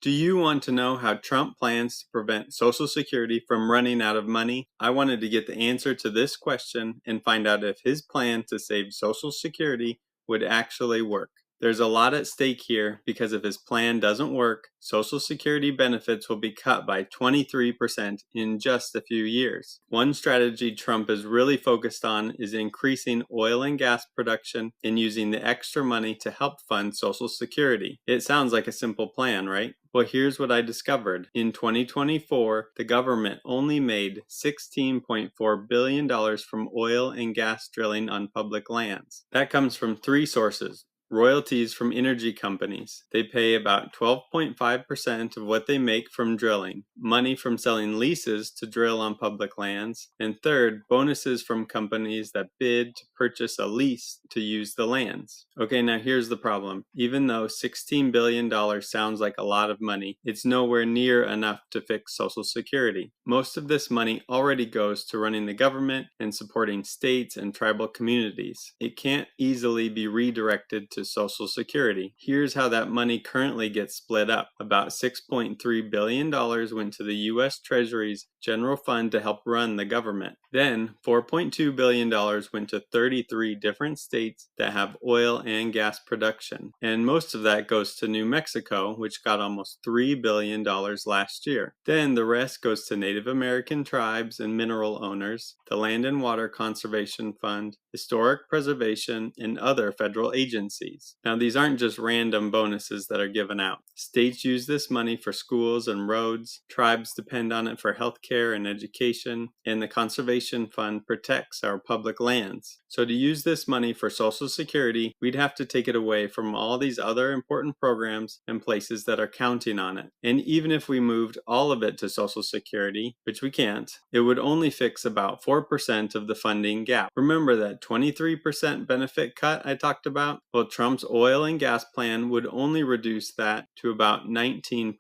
Do you want to know how Trump plans to prevent Social Security from running out of money? I wanted to get the answer to this question and find out if his plan to save Social Security would actually work. There's a lot at stake here because if his plan doesn't work, Social Security benefits will be cut by 23% in just a few years. One strategy Trump is really focused on is increasing oil and gas production and using the extra money to help fund Social Security. It sounds like a simple plan, right? Well, here's what I discovered. In 2024, the government only made $16.4 billion from oil and gas drilling on public lands. That comes from three sources. Royalties from energy companies. They pay about 12.5% of what they make from drilling. Money from selling leases to drill on public lands. And third, bonuses from companies that bid to purchase a lease to use the lands. Okay, now here's the problem. Even though $16 billion sounds like a lot of money, it's nowhere near enough to fix Social Security. Most of this money already goes to running the government and supporting states and tribal communities. It can't easily be redirected to Social Security. Here's how that money currently gets split up. About $6.3 billion went to the U.S. Treasury's general fund to help run the government. Then, $4.2 billion went to 33 different states that have oil and gas production. And most of that goes to New Mexico, which got almost $3 billion last year. Then the rest goes to Native American tribes and mineral owners, the Land and Water Conservation Fund, Historic Preservation, and other federal agencies. Now, these aren't just random bonuses that are given out. States use this money for schools and roads, tribes depend on it for healthcare and education, and the Conservation Fund protects our public lands. So to use this money for Social Security, we'd have to take it away from all these other important programs and places that are counting on it. And even if we moved all of it to Social Security, which we can't, it would only fix about 4% of the funding gap. Remember that 23% benefit cut I talked about? Well, Trump's oil and gas plan would only reduce that to about 19%.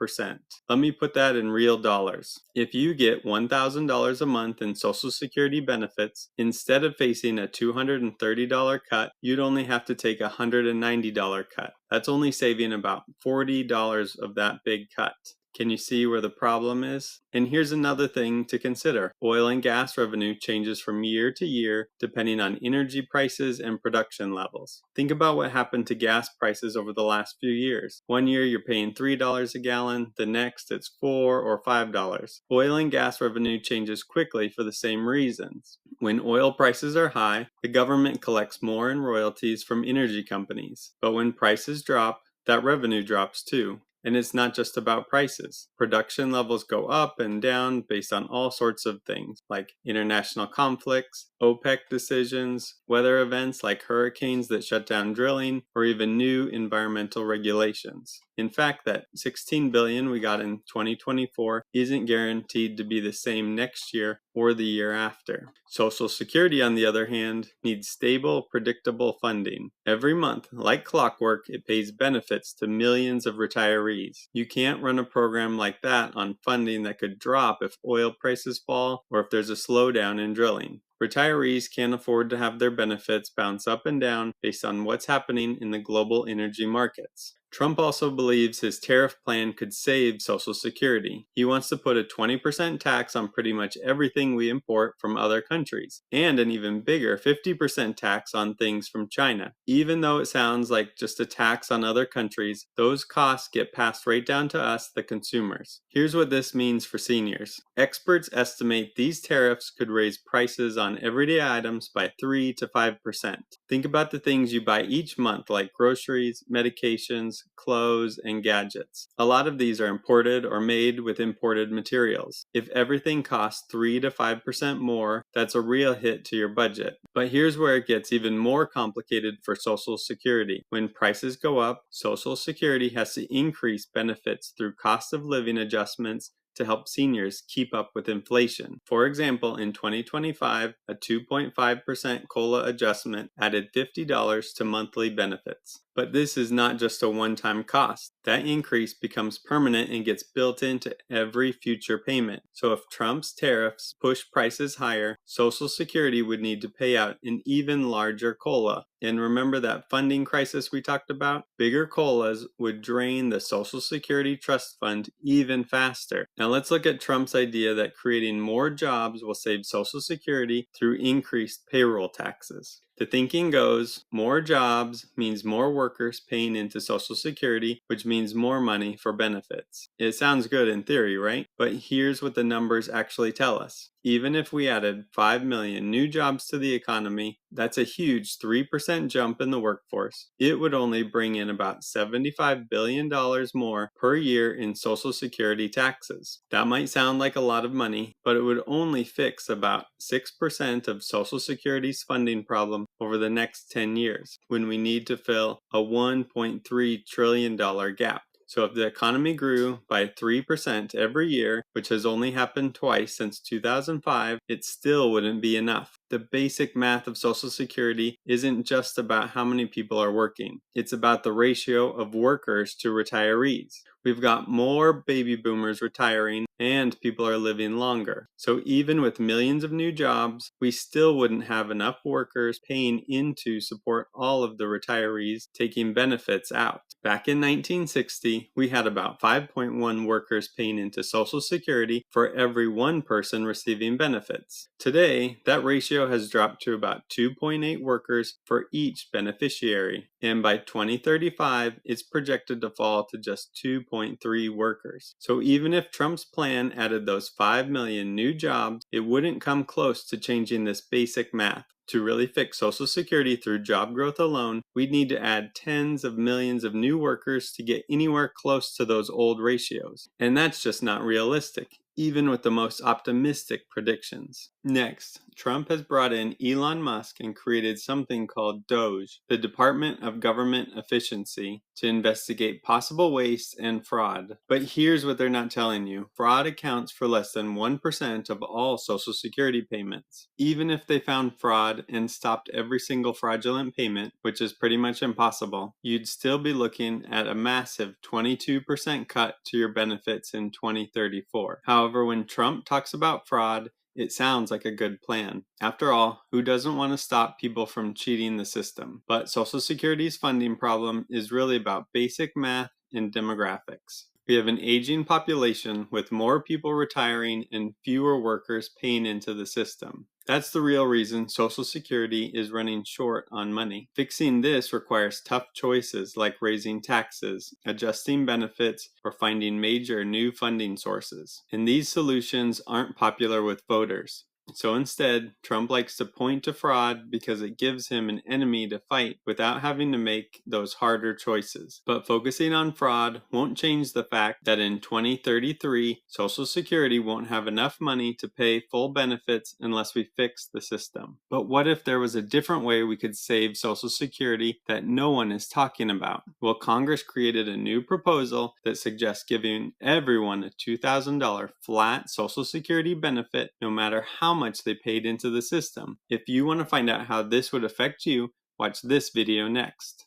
Let me put that in real dollars. If you get $1,000 a month in Social Security benefits, instead of facing a $230 cut, you'd only have to take a $190 cut. That's only saving about $40 of that big cut. Can you see where the problem is? And here's another thing to consider. Oil and gas revenue changes from year to year depending on energy prices and production levels. Think about what happened to gas prices over the last few years. One year you're paying $3 a gallon, the next it's $4 or $5. Oil and gas revenue changes quickly for the same reasons. When oil prices are high, the government collects more in royalties from energy companies. But when prices drop, that revenue drops too. And it's not just about prices. Production levels go up and down based on all sorts of things, like international conflicts, OPEC decisions, weather events like hurricanes that shut down drilling, or even new environmental regulations. In fact, that $16 billion we got in 2024 isn't guaranteed to be the same next year or the year after. Social Security, on the other hand, needs stable, predictable funding. Every month, like clockwork, it pays benefits to millions of retirees. You can't run a program like that on funding that could drop if oil prices fall or if there's a slowdown in drilling. Retirees can't afford to have their benefits bounce up and down based on what's happening in the global energy markets. Trump also believes his tariff plan could save Social Security. He wants to put a 20% tax on pretty much everything we import from other countries, and an even bigger 50% tax on things from China. Even though it sounds like just a tax on other countries, those costs get passed right down to us, the consumers. Here's what this means for seniors. Experts estimate these tariffs could raise prices on everyday items by 3 to 5%. Think about the things you buy each month like groceries, medications, clothes, and gadgets. A lot of these are imported or made with imported materials. If everything costs 3 to 5% more, that's a real hit to your budget. But here's where it gets even more complicated for Social Security. When prices go up, Social Security has to increase benefits through cost of living adjustments to help seniors keep up with inflation. For example, in 2025, a 2.5% COLA adjustment added $50 to monthly benefits. But this is not just a one-time cost. That increase becomes permanent and gets built into every future payment. So if Trump's tariffs push prices higher, Social Security would need to pay out an even larger COLA. And remember that funding crisis we talked about? Bigger COLAs would drain the Social Security Trust Fund even faster. Now let's look at Trump's idea that creating more jobs will save Social Security through increased payroll taxes. The thinking goes, more jobs means more workers paying into Social Security, which means more money for benefits. It sounds good in theory, right? But here's what the numbers actually tell us. Even if we added 5 million new jobs to the economy, that's a huge 3% jump in the workforce. It would only bring in about $75 billion more per year in Social Security taxes. That might sound like a lot of money, but it would only fix about 6% of Social Security's funding problem over the next 10 years, when we need to fill a $1.3 trillion gap. So if the economy grew by 3% every year, which has only happened twice since 2005, it still wouldn't be enough. The basic math of Social Security isn't just about how many people are working. It's about the ratio of workers to retirees. We've got more baby boomers retiring and people are living longer. So even with millions of new jobs, we still wouldn't have enough workers paying in to support all of the retirees taking benefits out. Back in 1960, we had about 5.1 workers paying into Social Security for every one person receiving benefits. Today, that ratio has dropped to about 2.8 workers for each beneficiary, and by 2035, it's projected to fall to just 2.3 workers. So even if Trump's plan added those 5 million new jobs, it wouldn't come close to changing this basic math. To really fix Social Security through job growth alone, we'd need to add tens of millions of new workers to get anywhere close to those old ratios. And that's just not realistic, even with the most optimistic predictions. Next, Trump has brought in Elon Musk and created something called DOGE, the Department of Government Efficiency, to investigate possible waste and fraud. But here's what they're not telling you. Fraud accounts for less than 1% of all Social Security payments. Even if they found fraud and stopped every single fraudulent payment, which is pretty much impossible, you'd still be looking at a massive 22% cut to your benefits in 2034. However, when Trump talks about fraud, it sounds like a good plan. After all, who doesn't want to stop people from cheating the system? But Social Security's funding problem is really about basic math and demographics. We have an aging population with more people retiring and fewer workers paying into the system. That's the real reason Social Security is running short on money. Fixing this requires tough choices like raising taxes, adjusting benefits, or finding major new funding sources. And these solutions aren't popular with voters. So instead, Trump likes to point to fraud because it gives him an enemy to fight without having to make those harder choices. But focusing on fraud won't change the fact that in 2033, Social Security won't have enough money to pay full benefits unless we fix the system. But what if there was a different way we could save Social Security that no one is talking about? Well, Congress created a new proposal that suggests giving everyone a $2,000 flat Social Security benefit no matter how much they paid into the system. If you want to find out how this would affect you, watch this video next.